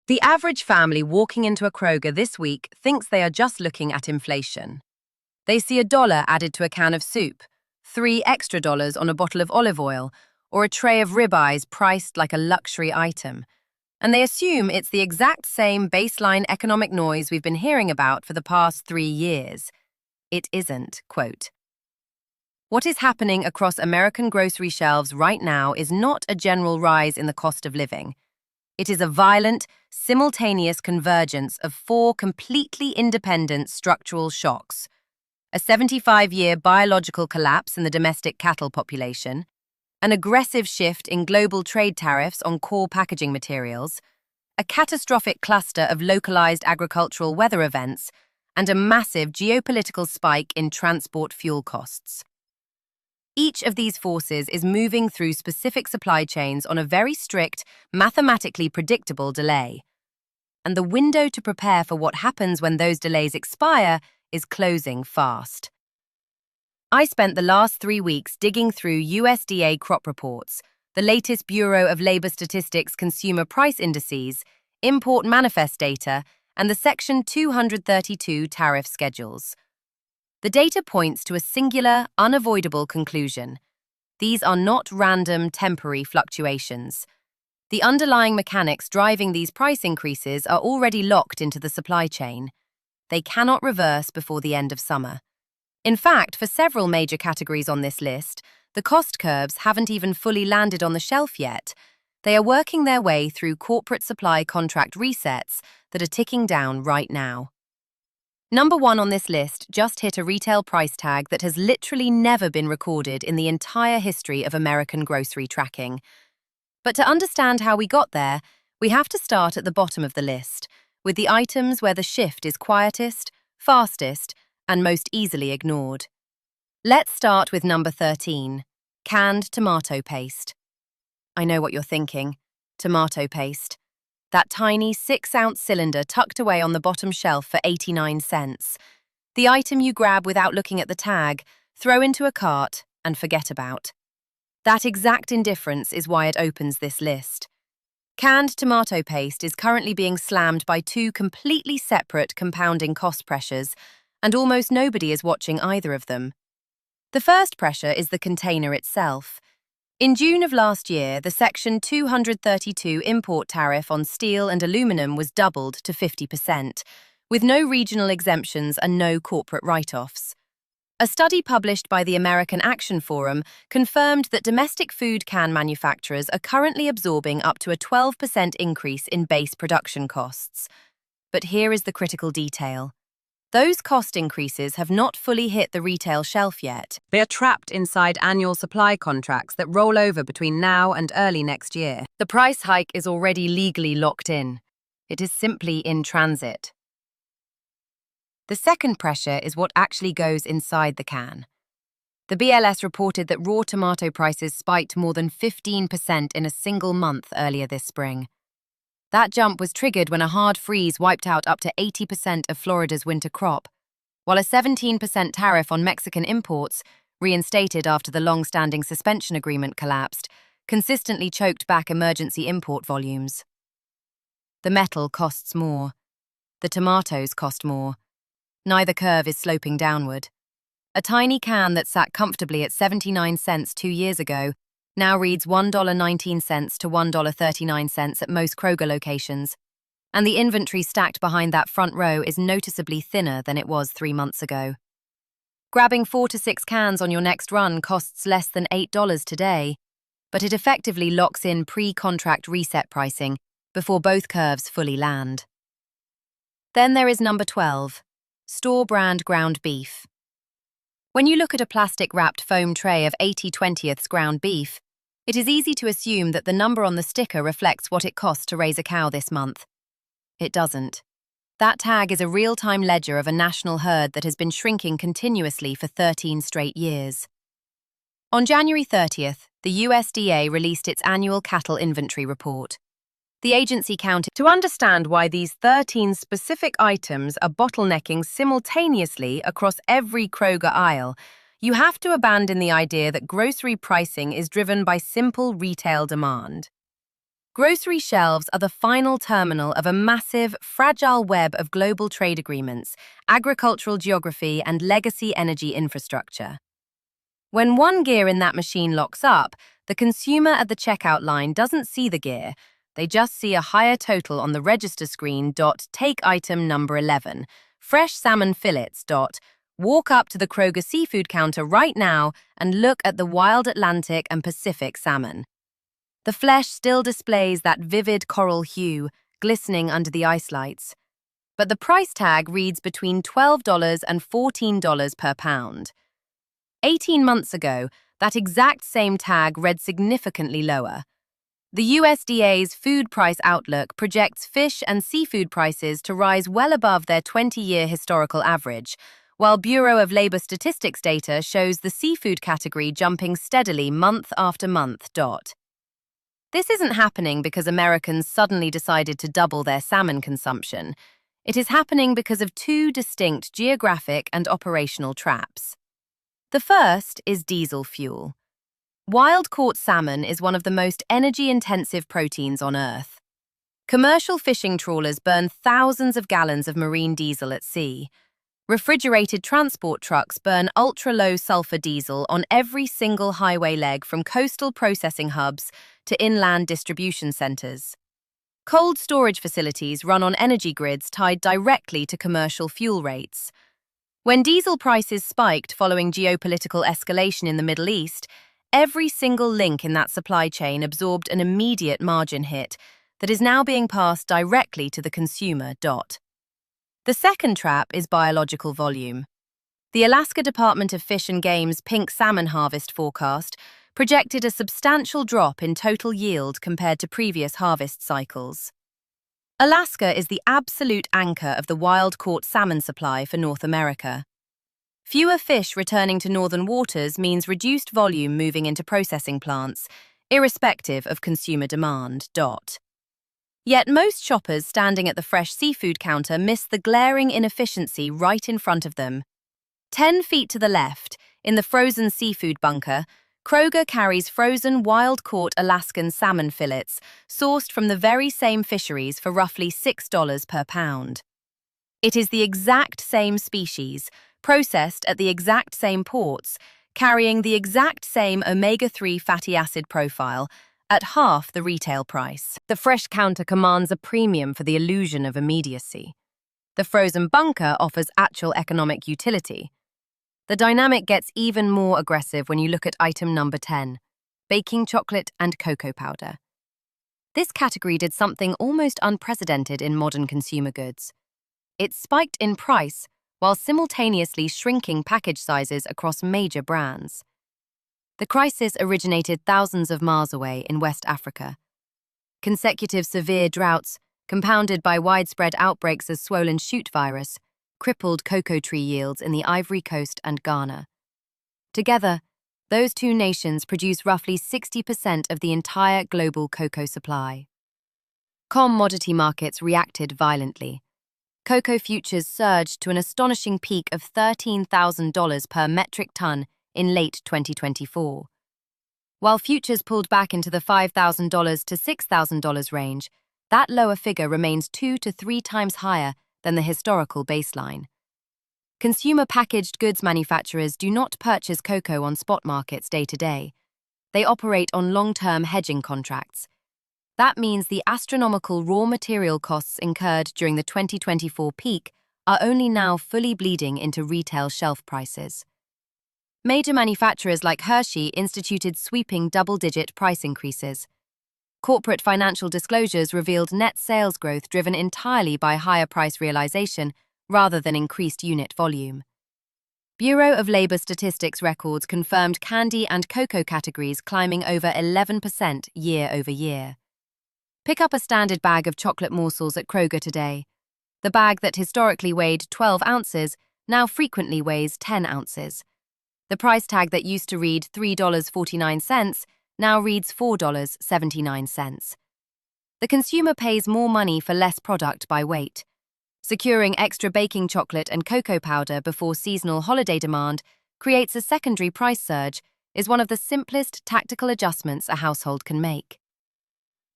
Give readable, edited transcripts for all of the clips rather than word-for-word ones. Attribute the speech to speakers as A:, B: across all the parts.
A: The average family walking into a Kroger this week thinks they are just looking at inflation. They see $1 added to a can of soup, $3 extra on a bottle of olive oil, or a tray of ribeyes priced like a luxury item. And they assume it's the exact same baseline economic noise we've been hearing about for the past 3 years. It isn't, quote. What is happening across American grocery shelves right now is not a general rise in the cost of living. It is a violent, simultaneous convergence of 4 completely independent structural shocks: a 75-year biological collapse in the domestic cattle population, an aggressive shift in global trade tariffs on core packaging materials, a catastrophic cluster of localized agricultural weather events, and a massive geopolitical spike in transport fuel costs. Each of these forces is moving through specific supply chains on a very strict, mathematically predictable delay. And the window to prepare for what happens when those delays expire is closing fast. I spent the last 3 weeks digging through USDA crop reports, the latest Bureau of Labor Statistics consumer price indices, import manifest data, and the Section 232 tariff schedules. The data points to a singular, unavoidable conclusion. These are not random, temporary fluctuations. The underlying mechanics driving these price increases are already locked into the supply chain. They cannot reverse before the end of summer. In fact, for several major categories on this list, the cost curves haven't even fully landed on the shelf yet. They are working their way through corporate supply contract resets that are ticking down right now. Number 1 on this list just hit a retail price tag that has literally never been recorded in the entire history of American grocery tracking. But to understand how we got there, we have to start at the bottom of the list, with the items where the shift is quietest, fastest, and most easily ignored. Let's start with number 13, canned tomato paste. I know what you're thinking. Tomato paste. That tiny 6-ounce cylinder tucked away on the bottom shelf for 89 cents. The item you grab without looking at the tag, throw into a cart, and forget about. That exact indifference is why it opens this list. Canned tomato paste is currently being slammed by 2 completely separate compounding cost pressures, and almost nobody is watching either of them. The first pressure is the container itself. In June of last year, the Section 232 import tariff on steel and aluminum was doubled to 50%, with no regional exemptions and no corporate write-offs. A study published by the American Action Forum confirmed that domestic food can manufacturers are currently absorbing up to a 12% increase in base production costs. But here is the critical detail. Those cost increases have not fully hit the retail shelf yet. They are trapped inside annual supply contracts that roll over between now and early next year. The price hike is already legally locked in. It is simply in transit. The second pressure is what actually goes inside the can. The BLS reported that raw tomato prices spiked more than 15% in a single month earlier this spring. That jump was triggered when a hard freeze wiped out up to 80% of Florida's winter crop, while a 17% tariff on Mexican imports, reinstated after the long-standing suspension agreement collapsed, consistently choked back emergency import volumes. The metal costs more. The tomatoes cost more. Neither curve is sloping downward. A tiny can that sat comfortably at 79 cents 2 years ago now reads $1.19 to $1.39 at most Kroger locations, and the inventory stacked behind that front row is noticeably thinner than it was 3 months ago. Grabbing 4 to 6 cans on your next run costs less than $8 today, but it effectively locks in pre-contract reset pricing before both curves fully land. Then there is number 12, store brand ground beef. When you look at a plastic-wrapped foam tray of 80/20ths ground beef, it is easy to assume that the number on the sticker reflects what it costs to raise a cow this month. It doesn't. That tag is a real-time ledger of a national herd that has been shrinking continuously for 13 straight years. On January 30th, the USDA released its annual cattle inventory report. The agency counted to understand why these 13 specific items are bottlenecking simultaneously across every Kroger aisle. You have to abandon the idea that grocery pricing is driven by simple retail demand. Grocery shelves are the final terminal of a massive, fragile web of global trade agreements, agricultural geography, and legacy energy infrastructure. When one gear in that machine locks up, the consumer at the checkout line doesn't see the gear. They just see a higher total on the register screen. Take item number 11, fresh salmon fillets. Walk up to the Kroger seafood counter right now and look at the wild Atlantic and Pacific salmon. The flesh still displays that vivid coral hue, glistening under the ice lights. But the price tag reads between $12 and $14 per pound. 18 months ago, that exact same tag read significantly lower. The USDA's Food Price Outlook projects fish and seafood prices to rise well above their 20-year historical average, while Bureau of Labor Statistics data shows the seafood category jumping steadily month after month. This isn't happening because Americans suddenly decided to double their salmon consumption. It is happening because of two distinct geographic and operational traps. The first is diesel fuel. Wild-caught salmon is one of the most energy-intensive proteins on Earth. Commercial fishing trawlers burn thousands of gallons of marine diesel at sea. Refrigerated transport trucks burn ultra-low sulfur diesel on every single highway leg from coastal processing hubs to inland distribution centers. Cold storage facilities run on energy grids tied directly to commercial fuel rates. When diesel prices spiked following geopolitical escalation in the Middle East, every single link in that supply chain absorbed an immediate margin hit that is now being passed directly to the consumer. The second trap is biological volume. The Alaska Department of Fish and Game's pink salmon harvest forecast projected a substantial drop in total yield compared to previous harvest cycles. Alaska is the absolute anchor of the wild-caught salmon supply for North America. Fewer fish returning to northern waters means reduced volume moving into processing plants, irrespective of consumer demand. Yet most shoppers standing at the fresh seafood counter miss the glaring inefficiency right in front of them. 10 feet to the left, in the frozen seafood bunker, Kroger carries frozen wild-caught Alaskan salmon fillets, sourced from the very same fisheries for roughly $6 per pound. It is the exact same species, processed at the exact same ports, carrying the exact same omega-3 fatty acid profile, at half the retail price. The fresh counter commands a premium for the illusion of immediacy. The frozen bunker offers actual economic utility. The dynamic gets even more aggressive when you look at item number 10, baking chocolate and cocoa powder. This category did something almost unprecedented in modern consumer goods. It spiked in price while simultaneously shrinking package sizes across major brands. The crisis originated thousands of miles away in West Africa. Consecutive severe droughts, compounded by widespread outbreaks of swollen shoot virus, crippled cocoa tree yields in the Ivory Coast and Ghana. Together, those two nations produce roughly 60% of the entire global cocoa supply. Commodity markets reacted violently. Cocoa futures surged to an astonishing peak of $13,000 per metric ton in late 2024. While futures pulled back into the $5,000 to $6,000 range, that lower figure remains 2 to 3 times higher than the historical baseline. Consumer packaged goods manufacturers do not purchase cocoa on spot markets day to day. They operate on long-term hedging contracts. That means the astronomical raw material costs incurred during the 2024 peak are only now fully bleeding into retail shelf prices. Major manufacturers like Hershey instituted sweeping double-digit price increases. Corporate financial disclosures revealed net sales growth driven entirely by higher price realization rather than increased unit volume. Bureau of Labor Statistics records confirmed candy and cocoa categories climbing over 11% year over year. Pick up a standard bag of chocolate morsels at Kroger today. The bag that historically weighed 12 ounces now frequently weighs 10 ounces. The price tag that used to read $3.49 now reads $4.79. The consumer pays more money for less product by weight. Securing extra baking chocolate and cocoa powder before seasonal holiday demand creates a secondary price surge is one of the simplest tactical adjustments a household can make.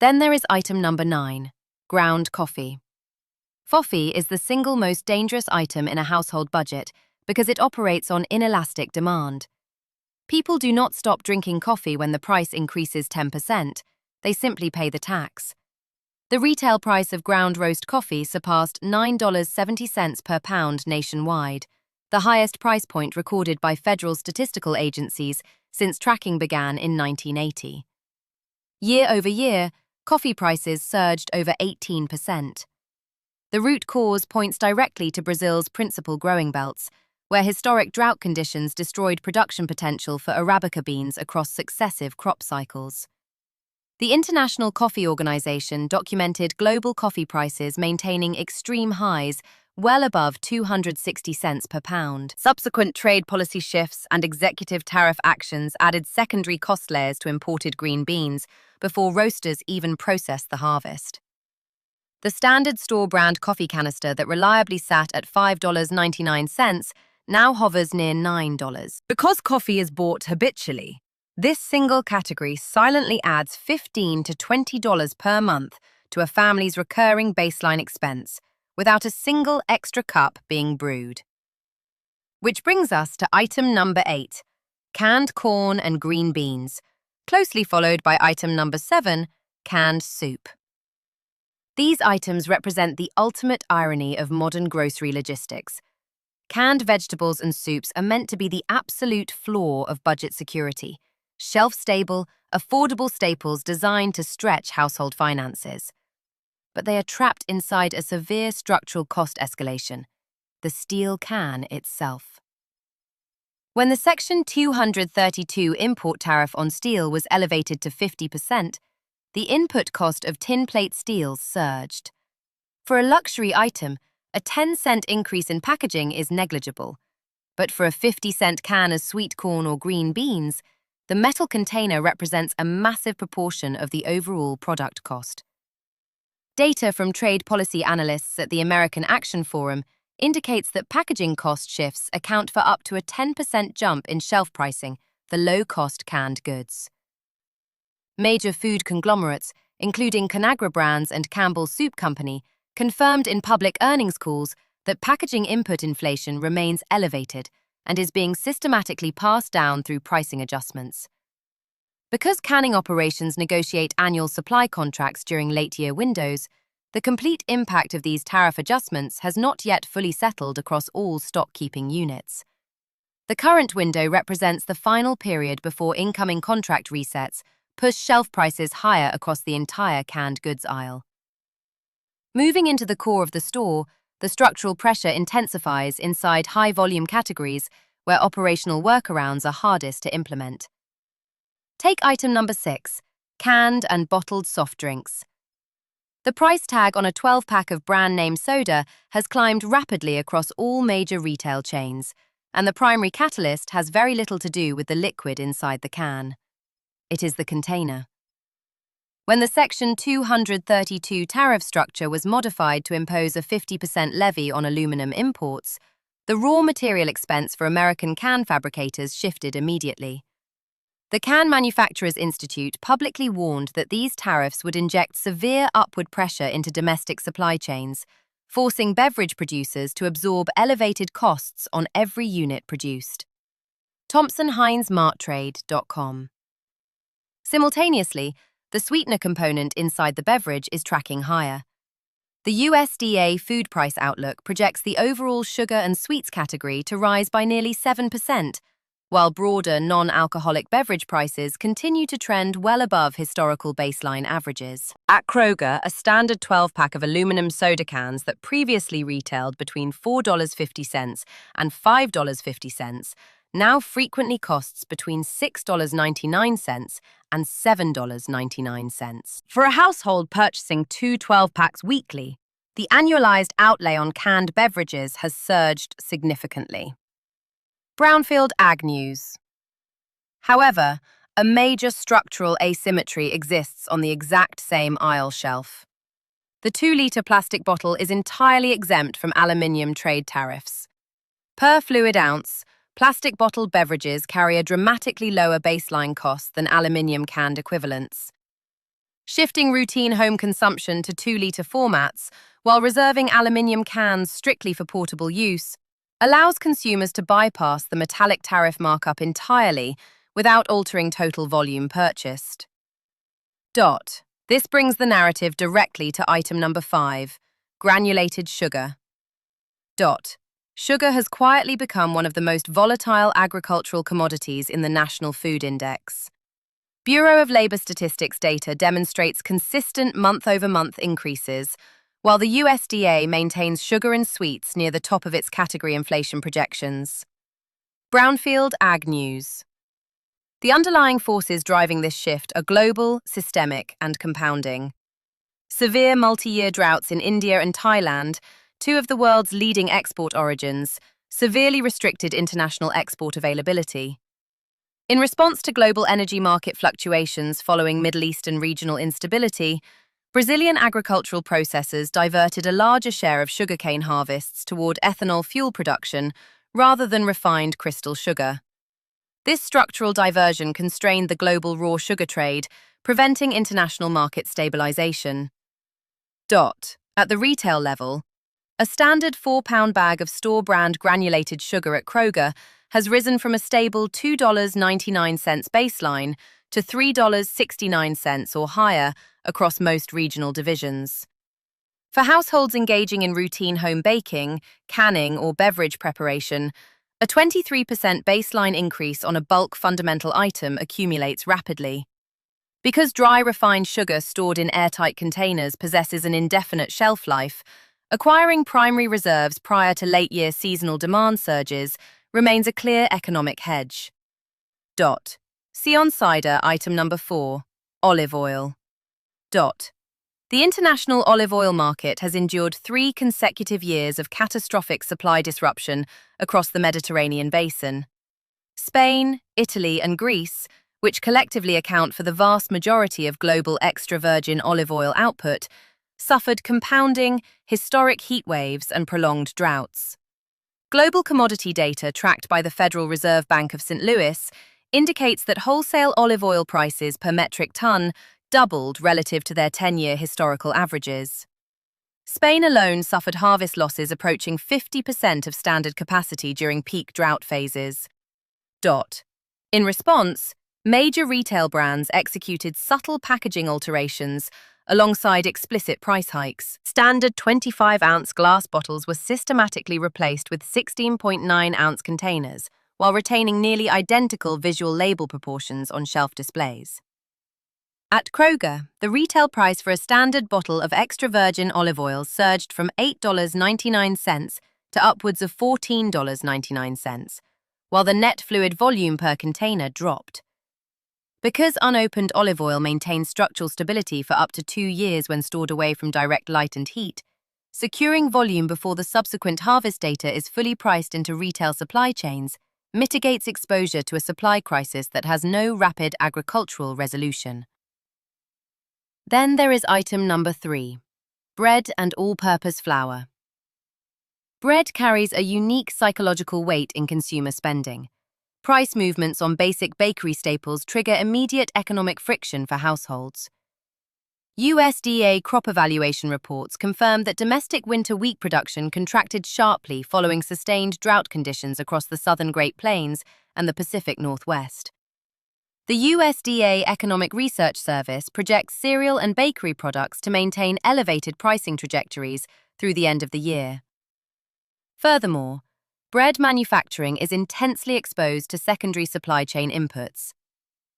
A: Then there is item number 9, ground coffee. Coffee is the single most dangerous item in a household budget because it operates on inelastic demand. People do not stop drinking coffee when the price increases 10%, they simply pay the tax. The retail price of ground roast coffee surpassed $9.70 per pound nationwide, the highest price point recorded by federal statistical agencies since tracking began in 1980. Year over year, coffee prices surged over 18%. The root cause points directly to Brazil's principal growing belts, where historic drought conditions destroyed production potential for Arabica beans across successive crop cycles. The International Coffee Organization documented global coffee prices maintaining extreme highs well above 260 cents per pound. Subsequent trade policy shifts and executive tariff actions added secondary cost layers to imported green beans before roasters even processed the harvest. The standard store brand coffee canister that reliably sat at $5.99 now hovers near $9. Because coffee is bought habitually, this single category silently adds $15 to $20 per month to a family's recurring baseline expense without a single extra cup being brewed. Which brings us to item number 8, canned corn and green beans, closely followed by item number 7, canned soup. These items represent the ultimate irony of modern grocery logistics. Canned vegetables and soups are meant to be the absolute floor of budget security, shelf-stable, affordable staples designed to stretch household finances. But they are trapped inside a severe structural cost escalation, the steel can itself. When the Section 232 import tariff on steel was elevated to 50%, the input cost of tin plate steels surged. For a luxury item, a 10-cent increase in packaging is negligible, but for a 50-cent can of sweet corn or green beans, the metal container represents a massive proportion of the overall product cost. Data from trade policy analysts at the American Action Forum indicates that packaging cost shifts account for up to a 10% jump in shelf pricing for low-cost canned goods. Major food conglomerates, including Conagra Brands and Campbell's Soup Company, confirmed in public earnings calls that packaging input inflation remains elevated and is being systematically passed down through pricing adjustments. Because canning operations negotiate annual supply contracts during late-year windows, the complete impact of these tariff adjustments has not yet fully settled across all stock-keeping units. The current window represents the final period before incoming contract resets push shelf prices higher across the entire canned goods aisle. Moving into the core of the store, the structural pressure intensifies inside high-volume categories where operational workarounds are hardest to implement. Take item number 6, canned and bottled soft drinks. The price tag on a 12-pack of brand-name soda has climbed rapidly across all major retail chains, and the primary catalyst has very little to do with the liquid inside the can. It is the container. When the Section 232 tariff structure was modified to impose a 50% levy on aluminum imports, the raw material expense for American can fabricators shifted immediately. The Can Manufacturers Institute publicly warned that these tariffs would inject severe upward pressure into domestic supply chains, forcing beverage producers to absorb elevated costs on every unit produced. ThompsonHeinzMartTrade.com. Simultaneously, the sweetener component inside the beverage is tracking higher. The USDA Food Price Outlook projects the overall sugar and sweets category to rise by nearly 7%, while broader non-alcoholic beverage prices continue to trend well above historical baseline averages. At Kroger, a standard 12-pack of aluminum soda cans that previously retailed between $4.50 and $5.50 now frequently costs between $6.99 and $7.99. For a household purchasing 2 12-packs weekly, the annualized outlay on canned beverages has surged significantly. Brownfield Ag News. However, a major structural asymmetry exists on the exact same aisle shelf. The 2-liter plastic bottle is entirely exempt from aluminium trade tariffs. Per fluid ounce, plastic bottled beverages carry a dramatically lower baseline cost than aluminium canned equivalents. Shifting routine home consumption to 2-litre formats, while reserving aluminium cans strictly for portable use, allows consumers to bypass the metallic tariff markup entirely without altering total volume purchased. This brings the narrative directly to item number 5, granulated sugar. Sugar has quietly become one of the most volatile agricultural commodities in the National Food Index. Bureau of Labor Statistics data demonstrates consistent month-over-month increases, while the USDA maintains sugar and sweets near the top of its category inflation projections. Brownfield Ag News. The underlying forces driving this shift are global, systemic, and compounding. Severe multi-year droughts in India and Thailand, two of the world's leading export origins, severely restricted international export availability. In response to global energy market fluctuations following Middle Eastern regional instability, Brazilian agricultural processors diverted a larger share of sugarcane harvests toward ethanol fuel production rather than refined crystal sugar. This structural diversion constrained the global raw sugar trade, preventing international market stabilization. At the retail level, a standard 4-pound bag of store-brand granulated sugar at Kroger has risen from a stable $2.99 baseline to $3.69 or higher across most regional divisions. For households engaging in routine home baking, canning, or beverage preparation, a 23% baseline increase on a bulk fundamental item accumulates rapidly. Because dry refined sugar stored in airtight containers possesses an indefinite shelf life, acquiring primary reserves prior to late-year seasonal demand surges remains a clear economic hedge. See on cider item number 4, olive oil. The international olive oil market has endured 3 consecutive years of catastrophic supply disruption across the Mediterranean basin. Spain, Italy, and Greece, which collectively account for the vast majority of global extra virgin olive oil output, suffered compounding, historic heat waves and prolonged droughts. Global commodity data tracked by the Federal Reserve Bank of St. Louis indicates that wholesale olive oil prices per metric ton doubled relative to their 10-year historical averages. Spain alone suffered harvest losses approaching 50% of standard capacity during peak drought phases. In response, major retail brands executed subtle packaging alterations alongside explicit price hikes. Standard 25-ounce glass bottles were systematically replaced with 16.9-ounce containers, while retaining nearly identical visual label proportions on shelf displays. At Kroger, the retail price for a standard bottle of extra virgin olive oil surged from $8.99 to upwards of $14.99, while the net fluid volume per container dropped. Because unopened olive oil maintains structural stability for up to 2 years when stored away from direct light and heat, securing volume before the subsequent harvest data is fully priced into retail supply chains mitigates exposure to a supply crisis that has no rapid agricultural resolution. Then there is item number 3, bread and all-purpose flour. Bread carries a unique psychological weight in consumer spending. Price movements on basic bakery staples trigger immediate economic friction for households. USDA crop evaluation reports confirm that domestic winter wheat production contracted sharply following sustained drought conditions across the southern Great Plains and the Pacific Northwest. The USDA Economic Research Service projects cereal and bakery products to maintain elevated pricing trajectories through the end of the year. Furthermore, bread manufacturing is intensely exposed to secondary supply chain inputs.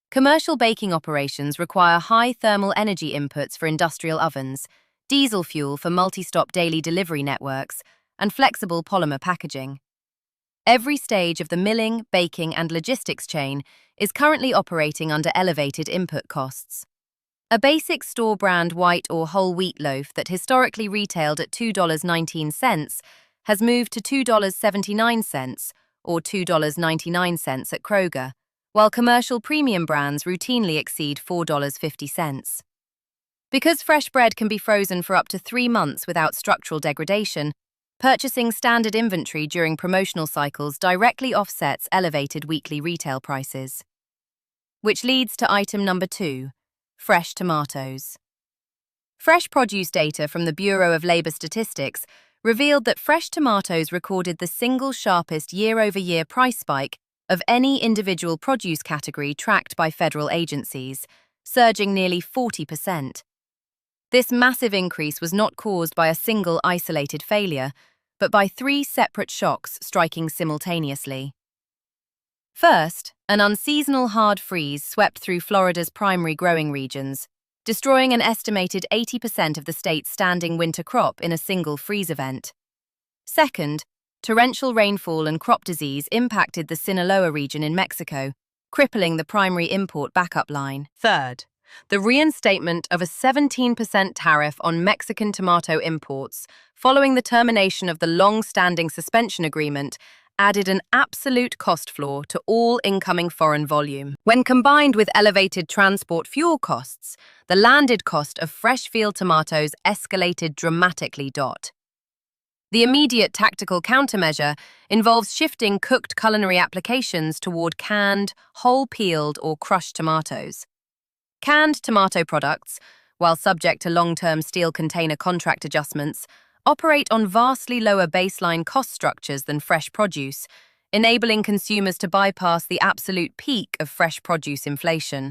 A: Commercial baking operations require high thermal energy inputs for industrial ovens, diesel fuel for multi-stop daily delivery networks, and flexible polymer packaging. Every stage of the milling, baking, and logistics chain is currently operating under elevated input costs. A basic store-brand white or whole wheat loaf that historically retailed at $2.19 has moved to $2.79 or $2.99 at Kroger, while commercial premium brands routinely exceed $4.50. Because fresh bread can be frozen for up to 3 months without structural degradation, purchasing standard inventory during promotional cycles directly offsets elevated weekly retail prices. Which leads to item number 2, fresh tomatoes. Fresh produce data from the Bureau of Labor Statistics revealed that fresh tomatoes recorded the single sharpest year-over-year price spike of any individual produce category tracked by federal agencies, surging nearly 40%. This massive increase was not caused by a single isolated failure, but by three separate shocks striking simultaneously. First, an unseasonal hard freeze swept through Florida's primary growing regions, destroying an estimated 80% of the state's standing winter crop in a single freeze event. Second, torrential rainfall and crop disease impacted the Sinaloa region in Mexico, crippling the primary import backup line. Third, the reinstatement of a 17% tariff on Mexican tomato imports following the termination of the long-standing suspension agreement added an absolute cost floor to all incoming foreign volume. When combined with elevated transport fuel costs, the landed cost of fresh field tomatoes escalated dramatically. The immediate tactical countermeasure involves shifting cooked culinary applications toward canned, whole-peeled or crushed tomatoes. Canned tomato products, while subject to long-term steel container contract adjustments, operate on vastly lower baseline cost structures than fresh produce, enabling consumers to bypass the absolute peak of fresh produce inflation.